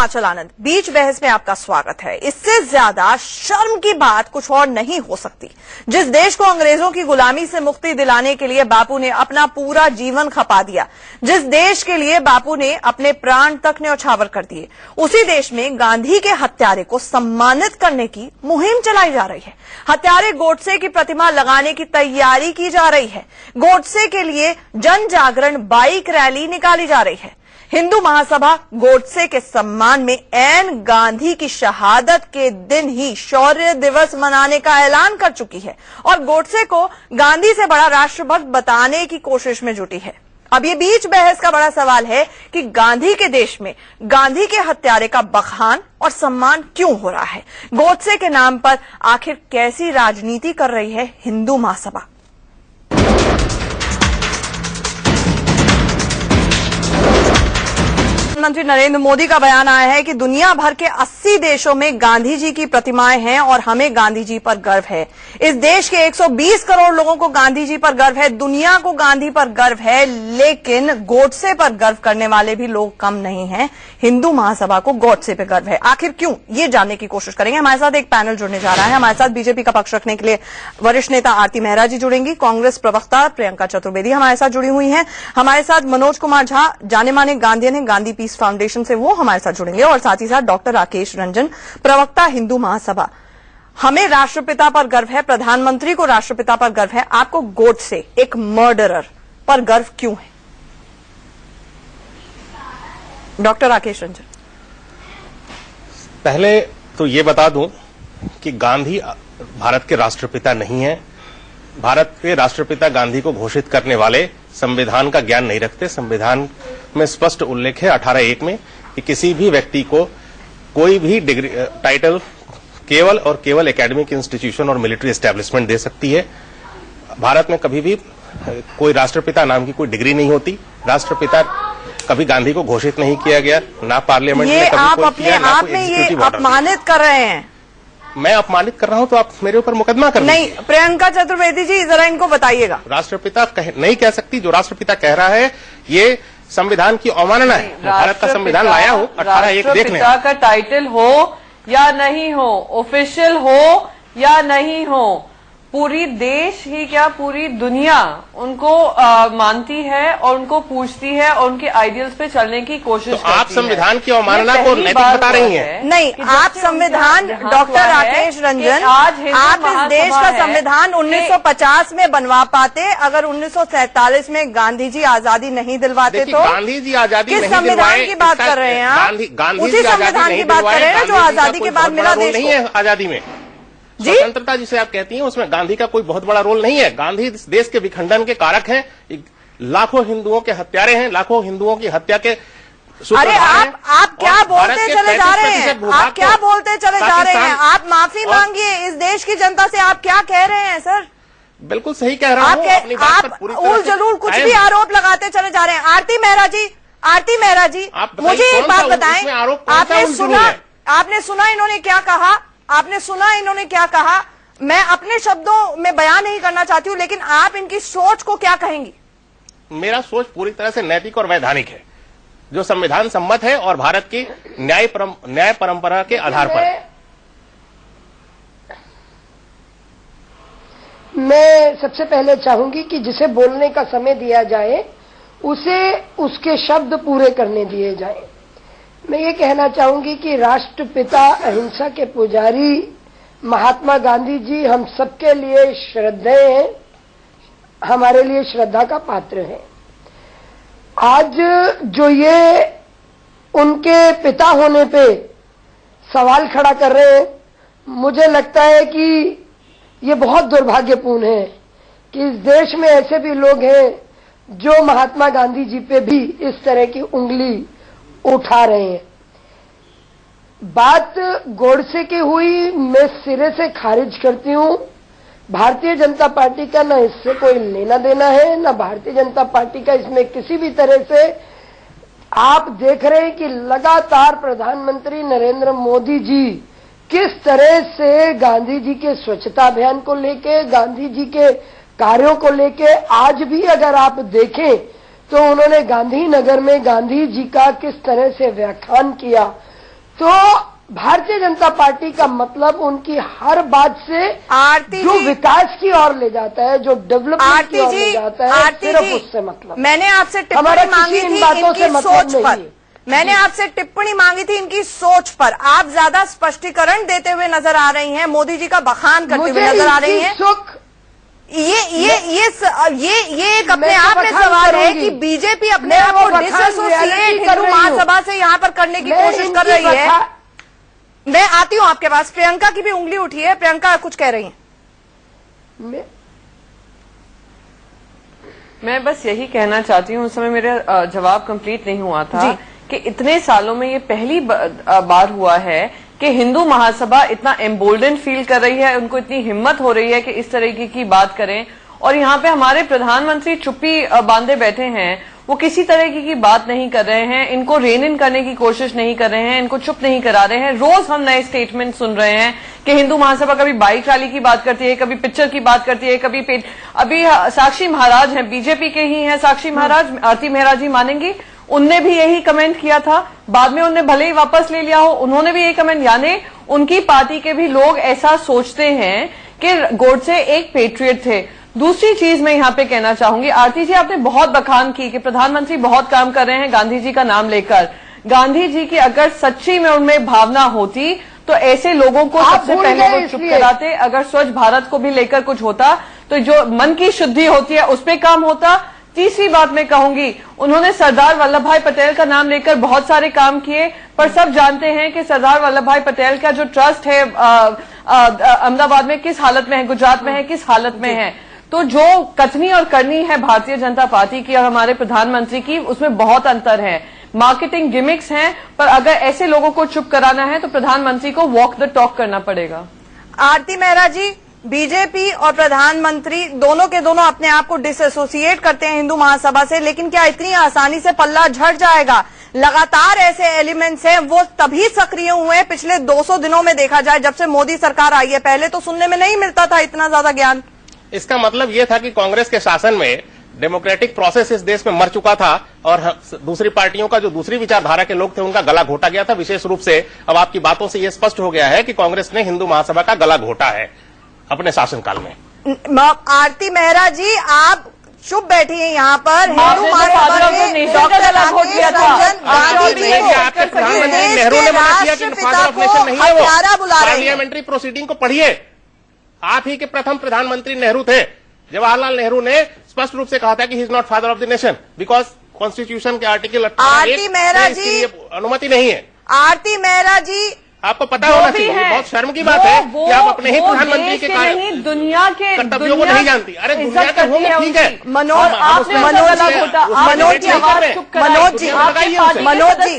हिमाचल आनंद, बीच बहस में आपका स्वागत है। इससे ज्यादा शर्म की बात कुछ और नहीं हो सकती। जिस देश को अंग्रेजों की गुलामी से मुक्ति दिलाने के लिए बापू ने अपना पूरा जीवन खपा दिया, जिस देश के लिए बापू ने अपने प्राण तक न्यौछावर कर दिए, उसी देश में गांधी के हत्यारे को सम्मानित करने की मुहिम चलाई जा रही है। हत्यारे गोडसे की प्रतिमा लगाने की तैयारी की जा रही है। गोडसे के लिए जन जागरण बाइक रैली निकाली जा रही है। हिंदू महासभा गोडसे के सम्मान में ऐन गांधी की शहादत के दिन ही शौर्य दिवस मनाने का ऐलान कर चुकी है और गोडसे को गांधी से बड़ा राष्ट्रभक्त बताने की कोशिश में जुटी है। अब ये बीच बहस का बड़ा सवाल है कि गांधी के देश में गांधी के हत्यारे का बखान और सम्मान क्यों हो रहा है। गोडसे के नाम पर आखिर कैसी राजनीति कर रही है हिंदू महासभा। प्रधानमंत्री नरेंद्र मोदी का बयान आया है कि दुनिया भर के 80 देशों में गांधी जी की प्रतिमाएं हैं और हमें गांधी जी पर गर्व है। इस देश के 120 करोड़ लोगों को गांधी जी पर गर्व है, दुनिया को गांधी पर गर्व है, लेकिन गोडसे पर गर्व करने वाले भी लोग कम नहीं हैं। हिंदू महासभा को गोडसे पर गर्व है, आखिर क्यों, ये जानने की कोशिश करेंगे। हमारे साथ एक पैनल जुड़ने जा रहा है। हमारे साथ बीजेपी का पक्ष रखने के लिए वरिष्ठ नेता आरती मेहरा जी जुड़ेंगी, कांग्रेस प्रवक्ता प्रियंका चतुर्वेदी हमारे साथ जुड़ी हुई हैं, हमारे साथ मनोज कुमार झा, जाने माने गांधीयन है, गांधी पीस फाउंडेशन से, वो हमारे साथ जुड़ेंगे, और साथ ही साथ डॉक्टर राकेश रंजन, प्रवक्ता हिंदू महासभा। हमें राष्ट्रपिता पर गर्व है, प्रधानमंत्री को राष्ट्रपिता पर गर्व है, आपको गोडसे एक मर्डरर पर गर्व क्यों है? डॉक्टर राकेश रंजन। पहले तो ये बता दूं कि गांधी भारत के राष्ट्रपिता नहीं है। भारत के राष्ट्रपिता गांधी को घोषित करने वाले संविधान का ज्ञान नहीं रखते। संविधान में स्पष्ट उल्लेख है 18(1) में कि किसी भी व्यक्ति को कोई भी डिग्री टाइटल केवल और केवल एकेडमिक इंस्टीट्यूशन और मिलिट्री एस्टेब्लिशमेंट दे सकती है। भारत में कभी भी कोई राष्ट्रपिता नाम की कोई डिग्री नहीं होती। राष्ट्रपिता कभी गांधी को घोषित नहीं किया गया, ना पार्लियामेंट में कभी आप कोई अपने किया, आप में ये अपमानित कर रहे हैं। मैं अपमानित कर रहा हूं तो आप मेरे ऊपर मुकदमा कर नहीं। प्रियंका चतुर्वेदी जी, जरा इनको बताइएगा। राष्ट्रपिता नहीं कह सकती। जो राष्ट्रपिता कह रहा है ये संविधान की अवमानना है। भारत का संविधान लाया हूं 18(1) देखने का टाइटल हो या नहीं हो, ऑफिशियल हो या नहीं हो, पूरी देश ही क्या पूरी दुनिया उनको मानती है और उनको पूछती है और उनके आइडियल्स पे चलने की कोशिश करती है। आप संविधान की अवमानना को नैतिक बता रही हैं। नहीं, आप संविधान, डॉक्टर राकेश रंजन, आप इस देश का संविधान 1950 में बनवा पाते अगर 1947 में गांधी जी आजादी नहीं दिलवाते तो? गांधी जी आजादी किस संविधान की बात कर रहे हैं आप? उसी संविधान की बात कर रहे हैं जो आजादी के बाद मिला देश नहीं है। आजादी में स्वतंत्रता जिसे आप कहती हैं उसमें गांधी का कोई बहुत बड़ा रोल नहीं है। गांधी देश के विखंडन के कारक हैं, लाखों हिंदुओं के हत्यारे हैं, लाखों हिंदुओं की हत्या के अरे आप क्या बोलते चले जा रहे हैं? आप क्या बोलते चले जा रहे हैं? आप माफी मांगिए इस देश की जनता से। आप क्या कह रहे हैं सर? बिल्कुल सही कह रहा हूं। आप उल जलूल कुछ भी आरोप लगाते चले जा रहे हैं। आरती मेहरा जी, मुझे एक बात बताएं, आपने सुना इन्होंने क्या कहा? आपने सुना इन्होंने क्या कहा? मैं अपने शब्दों में बयान नहीं करना चाहती हूं, लेकिन आप इनकी सोच को क्या कहेंगी? मेरा सोच पूरी तरह से नैतिक और वैधानिक है, जो संविधान सम्मत है और भारत की न्याय परंपरा के आधार पर। मैं सबसे पहले चाहूंगी कि जिसे बोलने का समय दिया जाए उसे उसके शब्द पूरे करने दिए जाए। मैं ये कहना चाहूंगी कि राष्ट्रपिता अहिंसा के पुजारी महात्मा गांधी जी हम सबके लिए श्रद्धेय हैं, हमारे लिए श्रद्धा का पात्र हैं। आज जो ये उनके पिता होने पे सवाल खड़ा कर रहे हैं, मुझे लगता है कि ये बहुत दुर्भाग्यपूर्ण है कि इस देश में ऐसे भी लोग हैं जो महात्मा गांधी जी पे भी इस तरह की उंगली उठा रहे हैं। बात गोडसे की हुई, मैं सिरे से खारिज करती हूं। भारतीय जनता पार्टी का न इससे कोई लेना देना है, न भारतीय जनता पार्टी का इसमें किसी भी तरह से। आप देख रहे हैं कि लगातार प्रधानमंत्री नरेंद्र मोदी जी किस तरह से गांधी जी के स्वच्छता अभियान को लेके, गांधी जी के कार्यों को लेके, आज भी अगर आप देखें तो उन्होंने गांधीनगर में गांधी जी का किस तरह से व्याख्यान किया, तो भारतीय जनता पार्टी का मतलब उनकी हर बात से आरती जो जी, विकास की ओर ले जाता है, जो डेवलपमेंट की ओर ले जाता है, सिर्फ उससे मतलब। मैंने आपसे टिप्पणी मांगी थी इनकी सोच पर, मैंने आपसे टिप्पणी मांगी थी इनकी सोच पर। आप ज्यादा स्पष्टीकरण देते हुए नजर आ रही हैं, मोदी जी का बखान करते हुए नजर आ रही हैं। सुख ये एक अपने आप में सवाल है कि बीजेपी अपने आप को डिसएसोसिएट हिंदू महासभा से यहाँ पर करने की कोशिश कर रही है। मैं आती हूँ आपके पास। प्रियंका की भी उंगली उठी है, प्रियंका कुछ कह रही हैं। मैं बस यही कहना चाहती हूँ, उस समय मेरा जवाब कंप्लीट नहीं हुआ था कि इतने सालों में ये पहली बार हुआ है कि हिंदू महासभा इतना एम्बोल्डन फील कर रही है, उनको इतनी हिम्मत हो रही है कि इस तरीके की बात करें। और यहाँ पे हमारे प्रधानमंत्री चुप्पी बांधे बैठे हैं, वो किसी तरीके की बात नहीं कर रहे हैं, इनको रेन इन करने की कोशिश नहीं कर रहे हैं, इनको चुप नहीं करा रहे हैं। रोज हम नए स्टेटमेंट सुन रहे हैं कि हिंदू महासभा कभी बाइक रैली की बात करती है, कभी पिक्चर की बात करती है, कभी अभी साक्षी महाराज हैं, बीजेपी के ही हैं साक्षी महाराज, आरती मेहरा जी मानेंगी, उनने भी यही कमेंट किया था, बाद में उन्होंने भले ही वापस ले लिया हो, उन्होंने भी यही कमेंट, यानी उनकी पार्टी के भी लोग ऐसा सोचते हैं कि गोडसे एक पेट्रियट थे। दूसरी चीज मैं यहाँ पे कहना चाहूंगी, आरती जी आपने बहुत बखान की कि प्रधानमंत्री बहुत काम कर रहे हैं गांधी जी का नाम लेकर। गांधी जी की अगर सच्ची में उनमें भावना होती तो ऐसे लोगों को सबसे पहले वो चुप कराते। अगर स्वच्छ भारत को भी लेकर कुछ होता तो जो मन की शुद्धि होती है उस पर काम होता। तीसरी बात मैं कहूंगी, उन्होंने सरदार वल्लभ भाई पटेल का नाम लेकर बहुत सारे काम किए, पर सब जानते हैं कि सरदार वल्लभ भाई पटेल का जो ट्रस्ट है अहमदाबाद में किस हालत में है, गुजरात में है किस हालत में है। तो जो कथनी और करनी है भारतीय जनता पार्टी की और हमारे प्रधानमंत्री की, उसमें बहुत अंतर है। मार्केटिंग गिमिक्स हैं, पर अगर ऐसे लोगों को चुप कराना है तो प्रधानमंत्री को वॉक द टॉक करना पड़ेगा। आरती मेहरा जी, बीजेपी और प्रधानमंत्री दोनों के दोनों अपने आप को डिसएसोसिएट करते हैं हिंदू महासभा से, लेकिन क्या इतनी आसानी से पल्ला झड़ जाएगा? लगातार ऐसे एलिमेंट्स हैं, वो तभी सक्रिय हुए हैं पिछले 200 दिनों में देखा जाए जब से मोदी सरकार आई है। पहले तो सुनने में नहीं मिलता था इतना ज्यादा ज्ञान। इसका मतलब यह था कि कांग्रेस के शासन में डेमोक्रेटिक प्रोसेस इस देश में मर चुका था और दूसरी पार्टियों का जो दूसरी विचारधारा के लोग थे उनका गला घोटा गया था। विशेष रूप से अब आपकी बातों से यह स्पष्ट हो गया है कि कांग्रेस ने हिंदू महासभा का गला घोटा है अपने शासनकाल में। आरती मेहरा जी, आप चुप बैठी हैं यहाँ पर। हिंदू महासभा ने डॉक्टर राकेश रंजन गांधी जी को प्रधानमंत्री नेहरू ने मना किया कि फादर ऑफ नेशन नहीं है वो। पार्लियामेंट्री प्रोसीडिंग को पढ़िए, आप ही के प्रथम प्रधानमंत्री नेहरू थे। जवाहरलाल नेहरू ने स्पष्ट रूप से कहा था कि he is not father of the nation because constitution के आर्टिकल 18 अनुमति नहीं है। आरती मेहरा जी, आपको पता होना चाहिए, बहुत शर्म की बात है कि आप अपने ही प्रधानमंत्री के दुनिया के कर्तव्यों को नहीं जानती। अरे दुनिया के होंगे, ठीक है। मनोज जी,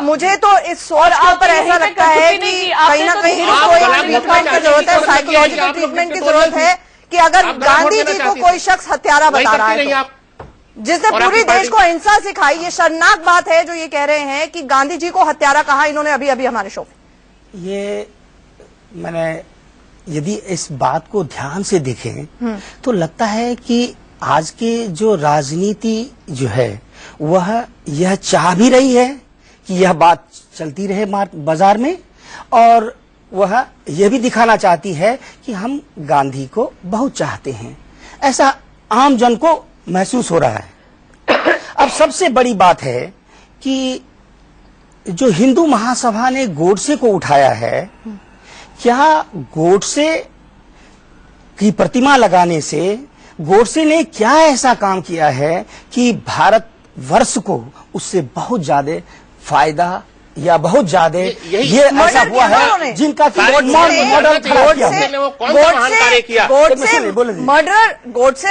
मुझे तो इस सोच के ऊपर ऐसा लगता है कि कहीं ना कहीं ट्रीटमेंट की जरूरत है, साइकोलॉजिकल ट्रीटमेंट की जरूरत है कि अगर गांधी जी को कोई शख्स हत्यारा बता रहा है जिसने पूरी देश को हिंसा सिखाई, ये शर्मनाक बात है जो ये कह रहे हैं कि गांधी जी को हत्यारा कहा इन्होंने अभी अभी हमारे शो में। ये मैंने यदि इस बात को ध्यान से देखें तो लगता है कि आज की जो राजनीति जो है वह यह चाह भी रही है कि यह बात चलती रहे बाजार में, और वह यह भी दिखाना चाहती है कि हम गांधी को बहुत चाहते हैं। ऐसा आम जन को महसूस हो रहा है। अब सबसे बड़ी बात है कि जो हिंदू महासभा ने गोडसे को उठाया है, क्या गोडसे की प्रतिमा लगाने से गोडसे ने क्या ऐसा काम किया है कि भारत वर्ष को उससे बहुत ज्यादा फायदा या बहुत ज्यादा ये ऐसा हुआ है जिनका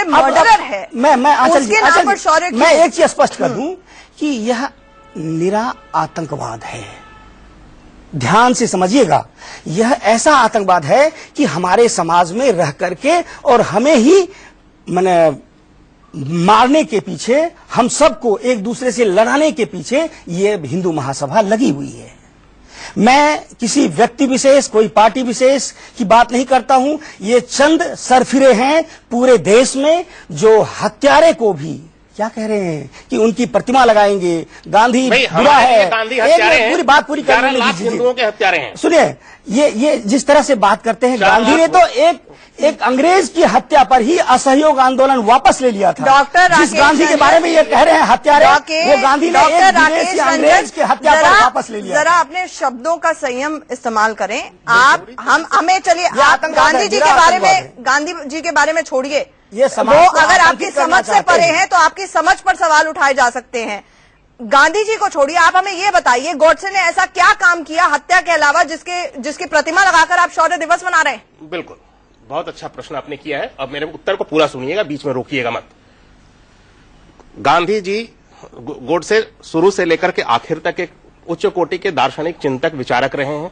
मर्डर है। मैं एक चीज स्पष्ट कर दूं कि यह निरा आतंकवाद है। ध्यान से समझिएगा, यह ऐसा आतंकवाद है कि हमारे समाज में रह करके और हमें ही मारने के पीछे, हम सबको एक दूसरे से लड़ाने के पीछे ये हिंदू महासभा लगी हुई है। मैं किसी व्यक्ति विशेष, कोई पार्टी विशेष की बात नहीं करता हूं। ये चंद सरफिरे हैं पूरे देश में जो हत्यारे को भी क्या कह रहे हैं कि उनकी प्रतिमा लगाएंगे, गांधी बुरा है। गांधी हत्यारे हैं, पूरी बात पूरी करने दीजिए। हिंदुओं के हत्यारे हैं। सुनिए, ये जिस तरह से बात करते हैं, गांधी ने तो एक अंग्रेज की हत्या पर ही असहयोग आंदोलन वापस ले लिया था। डॉक्टर जिस गांधी के बारे में ये कह रहे हैं हत्यारे, वो गांधी ने एक विदेशी अंग्रेज की हत्या पर वापस ले लिया। जरा अपने शब्दों का संयम इस्तेमाल करें आप। हमें चलिए, आप गांधी जी के बारे में छोड़िए, वो अगर आपकी समझ से परे हैं तो आपकी समझ पर सवाल उठाए जा सकते हैं। गांधी जी को छोड़िए, आप हमें ये बताइए गॉडसे ने ऐसा क्या काम किया हत्या के अलावा जिसकी प्रतिमा लगाकर आप शौर्य दिवस मना रहे हैं? बिल्कुल, बहुत अच्छा प्रश्न आपने किया है। अब मेरे उत्तर को पूरा सुनिएगा, बीच में रोकिएगा मत। गांधी जी गॉडसे शुरू से लेकर के आखिर तक एक उच्च कोटि के दार्शनिक चिंतक विचारक रहे हैं,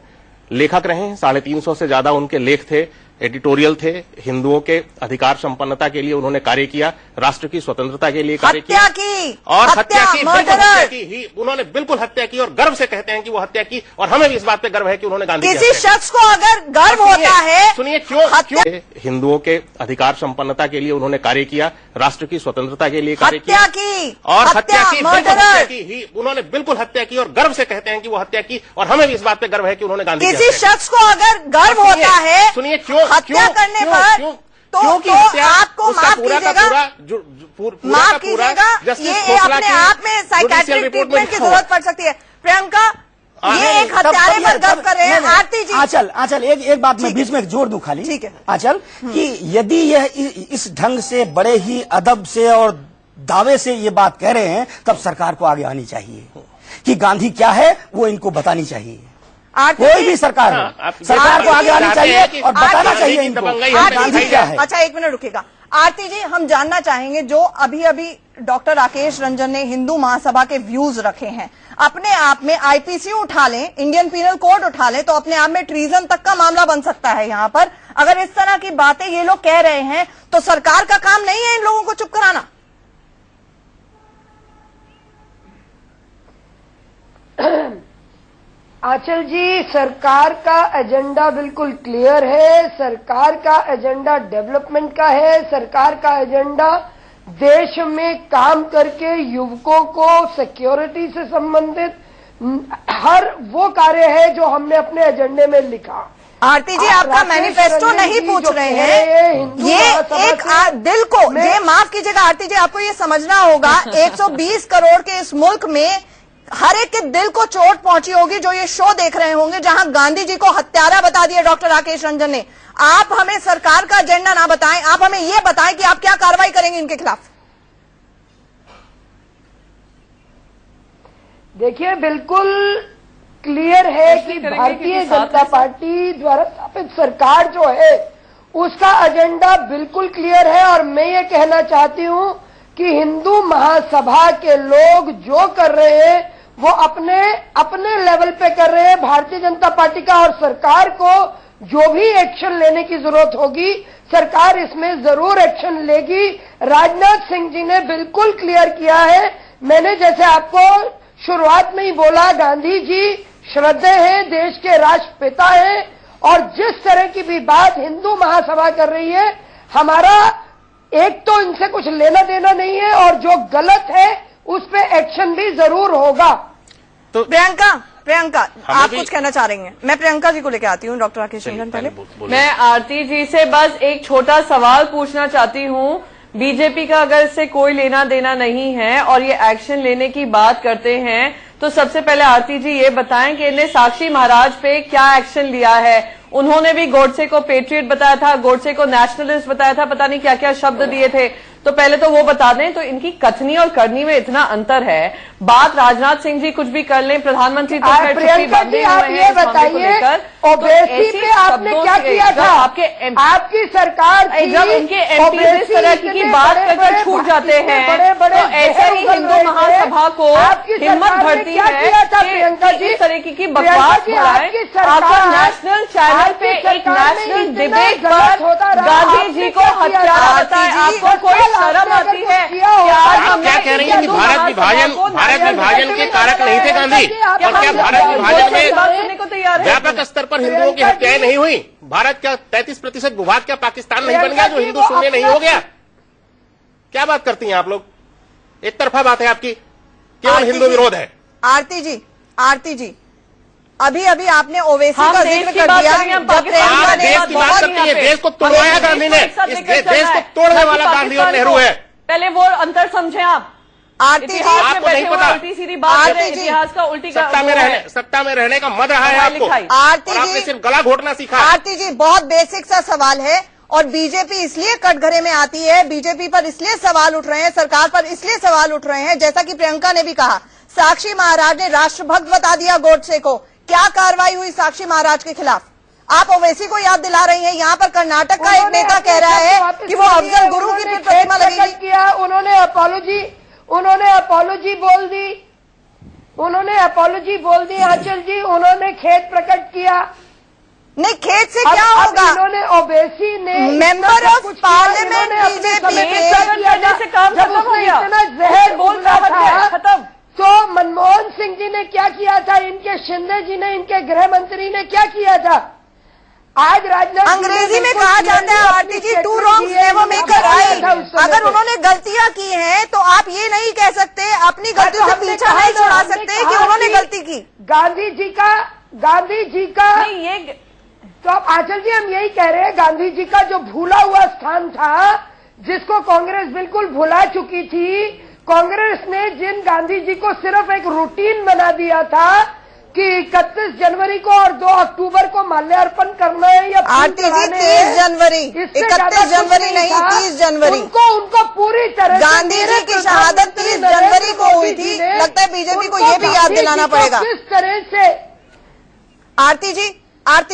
लेखक रहे हैं। 350 से ज्यादा उनके लेख थे, एडिटोरियल थे। हिंदुओं के अधिकार संपन्नता के लिए उन्होंने कार्य किया, राष्ट्र की स्वतंत्रता के लिए कार्य किया, हत्या की उन्होंने बिल्कुल हत्या की, और गर्व से कहते हैं कि वो हत्या की। और हमें भी इस बात पे गर्व है कि उन्होंने गांधी किसी शख्स को अगर गर्व होता है, सुनिए क्यों हिंदुओं के अधिकार संपन्नता के लिए उन्होंने कार्य किया, राष्ट्र की स्वतंत्रता के लिए कार्य किया, और हत्या की उन्होंने बिल्कुल हत्या की, और गर्व से कहते हैं कि वो हत्या की। और हमें भी इस बात पे गर्व है कि उन्होंने गांधी किसी शख्स को अगर गर्व होता है, सुनिए क्यों हत्या करने पर तो आपको माफ कीजिएगा, ये अपने आप में साइकियाट्रिक ट्रीटमेंट की जरूरत पड़ सकती है। प्रियंका, ये एक हत्यारे पर गर्व कर रहे हैं। आरती जी, आंचल एक बात मैं बीच में जोड़ दूं खाली। ठीक है आंचल, कि यदि यह इस ढंग से बड़े ही अदब से और दावे से ये बात कह रहे हैं, तब सरकार को आगे आनी चाहिए कि गांधी क्या है वो इनको बतानी चाहिए। कोई भी सरकार हो, सरकार को आगे आनी चाहिए और बताना चाहिए इनको गांधी क्या है। अच्छा, एक मिनट रुकेगा। आरती जी, हम जानना चाहेंगे, जो अभी अभी डॉक्टर राकेश रंजन ने हिंदू महासभा के व्यूज रखे हैं, अपने आप में आईपीसी उठा लें, इंडियन पीनल कोड उठा लें, तो अपने आप में ट्रीजन तक का मामला बन सकता है। यहाँ पर अगर इस तरह की बातें ये लोग कह रहे हैं, तो सरकार का काम नहीं है इन लोगों को चुप कराना? आंचल जी, सरकार का एजेंडा बिल्कुल क्लियर है। सरकार का एजेंडा डेवलपमेंट का है। सरकार का एजेंडा देश में काम करके युवकों को सिक्योरिटी से संबंधित हर वो कार्य है जो हमने अपने एजेंडे में लिखा। आरती जी, आपका मैनिफेस्टो नहीं पूछ रहे हैं, ये एक दिल को, ये माफ कीजिएगा आरती जी, आपको ये समझना होगा 120 करोड़ के इस मुल्क में हर एक के दिल को चोट पहुंची होगी जो ये शो देख रहे होंगे, जहां गांधी जी को हत्यारा बता दिया डॉक्टर राकेश रंजन ने। आप हमें सरकार का एजेंडा ना बताएं, आप हमें ये बताएं कि आप क्या कार्रवाई करेंगे इनके खिलाफ। देखिए, बिल्कुल क्लियर है कि भारतीय जनता पार्टी द्वारा स्थापित सरकार जो है उसका एजेंडा बिल्कुल क्लियर है। और मैं ये कहना चाहती हूं कि हिंदू महासभा के लोग जो कर रहे हैं वो अपने लेवल पे कर रहे हैं। भारतीय जनता पार्टी का और सरकार को जो भी एक्शन लेने की जरूरत होगी, सरकार इसमें जरूर एक्शन लेगी। राजनाथ सिंह जी ने बिल्कुल क्लियर किया है। मैंने जैसे आपको शुरुआत में ही बोला, गांधी जी श्रद्धेय हैं, देश के राष्ट्रपिता हैं, और जिस तरह की भी बात हिंदू महासभा कर रही है, हमारा एक तो इनसे कुछ लेना देना नहीं है, और जो गलत है उस पे एक्शन भी जरूर होगा। तो प्रियंका आप कुछ कहना चाह रही हैं? मैं प्रियंका जी को लेकर आती हूँ, डॉक्टर राकेश रंजन पहले। मैं आरती जी से बस एक छोटा सवाल पूछना चाहती हूँ। बीजेपी का अगर इससे कोई लेना देना नहीं है और ये एक्शन लेने की बात करते हैं, तो सबसे पहले आरती जी ये बताएं कि इन्हें साक्षी महाराज पे क्या एक्शन लिया है। उन्होंने भी गॉडसे को पेट्रियट बताया था, गॉडसे को नेशनलिस्ट बताया था, पता नहीं क्या क्या शब्द दिए थे। तो पहले तो वो बता दें। तो इनकी कथनी और करनी में इतना अंतर है। बात राजनाथ सिंह जी कुछ भी कर लें, प्रधानमंत्री तो खैर छुट्टी बांधे हुए हैं इस मामले को लेकर। ओबेसी पे आपने क्या किया था? आपकी सरकार जब इनके एमपी इस तरह की बात करके छूट जाते हैं, तो ऐसे ही हिंदू महासभा को हिम्मत भरती है कि इस तरीके की बकवास बढ़ाए। आपका नेशनल चैनल पे एक नेशनल डिबेट पर गांधी जी को हत्यारा बताए, आपको कोई शर्म आती है? आप क्या कह रही हैं कि भारत विभाजन के कारक नहीं थे गांधी? और क्या भारत विभाजन में व्यापक स्तर पर हिंदुओं की हत्याएं नहीं हुई? भारत क्या 33% भूभाग क्या पाकिस्तान नहीं बन गया जो हिंदू शून्य नहीं हो गया? क्या बात करती हैं आप लोग? एक तरफा बात है आपकी, केवल हिंदू विरोध है। आरती जी, अभी अभी आपने ओवैसी का जिक्र कर दिया। आप देश की बात करती है, देश को तोड़वाया गांधी ने, इस देश को तोड़ने वाला गांधी और नेहरू है। पहले वो अंतर समझे आप। आरती जी, आपको नहीं पता, उल्टी सीधी बात करें, इतिहास का उल्टी सत्ता में रहने का मद रहा है आपको, आरती और आपने जी सिर्फ गला घोटना सीखा है। आरती जी, बहुत बेसिक सा सवाल है, और बीजेपी इसलिए कटघरे में आती है, बीजेपी पर इसलिए सवाल उठ रहे हैं, सरकार पर इसलिए सवाल उठ रहे हैं, जैसा कि प्रियंका ने भी कहा, साक्षी महाराज ने राष्ट्रभक्त बता दिया गोडसे को। क्या कार्रवाई हुई साक्षी महाराज के खिलाफ? आप ओवैसी को याद दिला रही हैं। यहाँ पर कर्नाटक का एक नेता कह रहा है कि वो अफजल गुरु की प्रतिमा लगेगी। उन्होंने अपॉलोजी बोल दी आंचल जी, उन्होंने खेद प्रकट किया। नहीं, खेद से क्या होगा? इन्होंने ओवैसी ने मेंबर ऑफ पार्लियामेंट बीजेपी से काम खत्म हो गया, इतना जहर बोलना था खत्म। तो मनमोहन सिंह जी ने क्या किया था, इनके शिंदे जी ने, इनके गृह मंत्री ने क्या किया था? आज राजनाथ अंग्रेजी में कहा जाता है Aarti ji, two wrongs never make a right. अगर उन्होंने गलतियां की हैं तो आप ये नहीं कह सकते, अपनी गलतियों से पीछा नहीं छुड़ा सकते कि उन्होंने गलती की। गांधी जी का नहीं, ये तो अब आंचल जी हम यही कह रहे हैं, गांधी जी का जो भूला हुआ स्थान था, जिसको कांग्रेस बिल्कुल भुला चुकी थी, कांग्रेस ने जिन गांधी जी को सिर्फ एक रूटीन बना दिया था कि 31 जनवरी को और 2 अक्टूबर को माल्यार्पण करना है या आरती जी 30 जनवरी, 31 जनवरी नहीं, 30 जनवरी उनको पूरी तरह गांधी जी की शहादत 30 जनवरी को हुई थी। लगता है बीजेपी को ये भी याद दिलाना पड़ेगा। किस तरह से आरती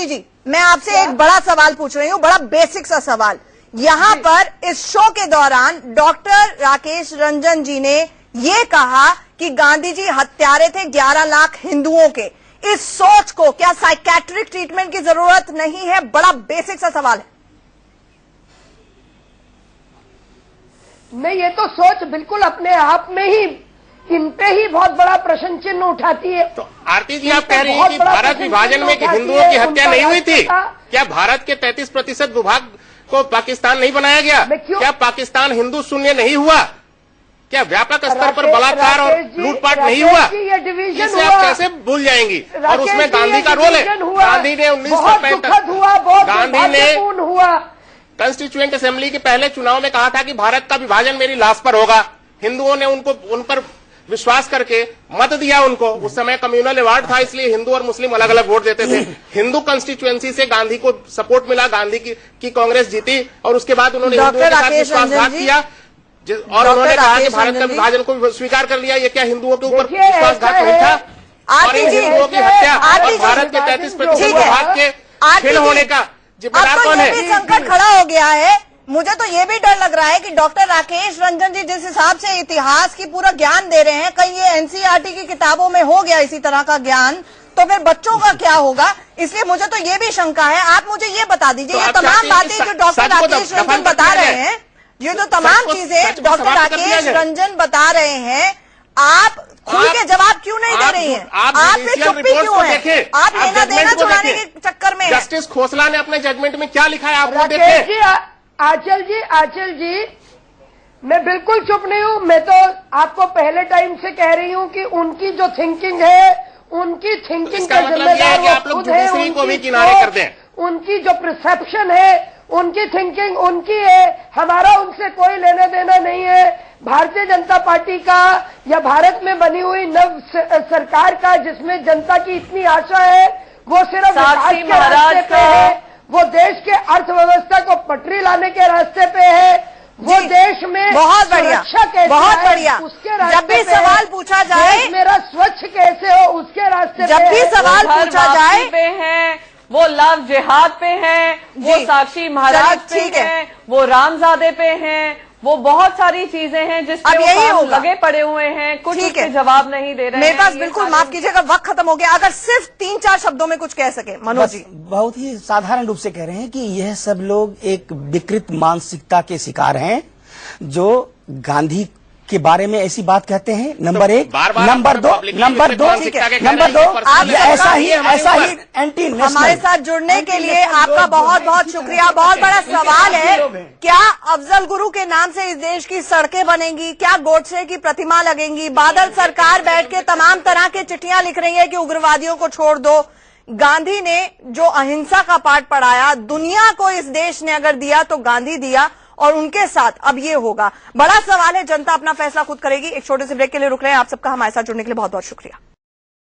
जी, मैं आपसे एक बड़ा सवाल पूछ रही हूँ, बड़ा बेसिक सा सवाल। यहाँ पर इस शो के दौरान डॉक्टर राकेश रंजन जी ने ये कहा कि गांधी जी हत्यारे थे 11 लाख हिंदुओं के। इस सोच को क्या साइकेट्रिक ट्रीटमेंट की जरूरत नहीं है? बड़ा बेसिक सा सवाल है। नहीं, ये तो सोच बिल्कुल अपने आप में ही इन पे ही बहुत बड़ा प्रश्न चिन्ह उठाती है। तो आरती जी, आप कह रही हैं कि भारत विभाजन में हिंदुओं की हत्या नहीं हुई थी? क्या भारत के 33% भूभाग को पाकिस्तान नहीं बनाया गया? क्या पाकिस्तान हिंदू शून्य नहीं हुआ? क्या व्यापक स्तर पर बलात्कार और लूटपाट नहीं हुआ? इसे आप कैसे भूल जाएंगी? और उसमें गांधी का रोल है। गांधी ने 1935 गांधी ने कॉन्स्टिट्यूएंट असेंबली के पहले चुनाव में कहा था कि भारत का विभाजन मेरी लाश पर होगा। हिंदुओं ने उन पर विश्वास करके मत दिया उनको। उस समय कम्युनल अवार्ड था, इसलिए हिंदू और मुस्लिम अलग अलग वोट देते थे। हिंदू कंस्टिट्यूएंसी से गांधी को सपोर्ट मिला, गांधी की कांग्रेस जीती, और उसके बाद उन्होंने हिंदुओं के साथ विश्वासघात किया और उन्होंने कहा कि भारत का विभाजन को स्वीकार कर लिया। ये क्या हिंदुओं के ऊपर विश्वासघात नहीं था? और इन हिंदुओं की हत्या और भारत के 33% भूभाग के छीन होने का जिम्मेदार कौन है? संकट खड़ा हो गया है। मुझे तो ये भी डर लग रहा है कि डॉक्टर राकेश रंजन जी जिस हिसाब से इतिहास की पूरा ज्ञान दे रहे हैं, कहीं ये एनसीईआरटी की किताबों में हो गया इसी तरह का ज्ञान, तो फिर बच्चों का क्या होगा? इसलिए मुझे तो ये भी शंका है। आप मुझे ये बता दीजिए, ये तमाम बातें जो डॉक्टर राकेश रंजन बता रहे हैं, ये जो तमाम चीजें डॉक्टर राकेश रंजन बता रहे हैं, आप खुल के जवाब क्यों नहीं दे रही हैं? आप पे चुप्पी क्यों है? आप लेना देना छुड़ाने के चक्कर में। जस्टिस खोसला ने अपने जजमेंट में क्या लिखा है आप वो देखें। आंचल जी, मैं बिल्कुल चुप नहीं हूं। मैं तो आपको पहले टाइम से कह रही हूं कि उनकी जो थिंकिंग है, उनकी थिंकिंग का जिम्मेदार वो खुद है। उनकी जो परसेप्शन है, उनकी थिंकिंग उनकी है, हमारा उनसे कोई लेना देना नहीं है। भारतीय जनता पार्टी का या भारत में बनी हुई नव सरकार का, जिसमें जनता की इतनी आशा है, वो सिर्फ विकास के रास्ते पे है, वो देश के अर्थव्यवस्था को पटरी लाने के रास्ते पे है, वो देश में बहुत बढ़िया, बहुत बढ़िया। उसके जब भी सवाल पूछा जाए, मेरा स्वच्छ कैसे हो, उसके रास्ते जब भी सवाल पूछा जाए पे हैं, वो लव जिहाद पे हैं, वो साक्षी महाराज पे हैं, वो रामजादे पे हैं, वो बहुत सारी चीजें हैं जिस पे वो लगे पड़े हुए हैं, कुछ उसके जवाब नहीं दे रहे हैं। मेरे पास बिल्कुल, माफ कीजिएगा, वक्त खत्म हो गया। अगर सिर्फ 3-4 शब्दों में कुछ कह सके मनोज जी। बहुत ही साधारण रूप से कह रहे हैं कि यह सब लोग एक विकृत मानसिकता के शिकार हैं, जो गांधी के बारे में ऐसी बात कहते हैं? नंबर एक। बार-बार नंबर दो ऐसा ही एंटी नेशनल। हमारे साथ जुड़ने के लिए आपका बहुत बहुत शुक्रिया। बहुत बड़ा सवाल है, क्या अफजल गुरु के नाम से इस देश की सड़कें बनेंगी? क्या गोडसे की प्रतिमा लगेंगी? बादल सरकार बैठ के तमाम तरह के चिट्ठियां लिख रही है कि उग्रवादियों को छोड़ दो। गांधी ने जो अहिंसा का पाठ पढ़ाया, दुनिया को इस देश ने अगर दिया तो गांधी दिया, और उनके साथ अब ये होगा। बड़ा सवाल है, जनता अपना फैसला खुद करेगी। एक छोटे से ब्रेक के लिए रुक रहे हैं। आप सबका हमारे साथ जुड़ने के लिए बहुत बहुत शुक्रिया।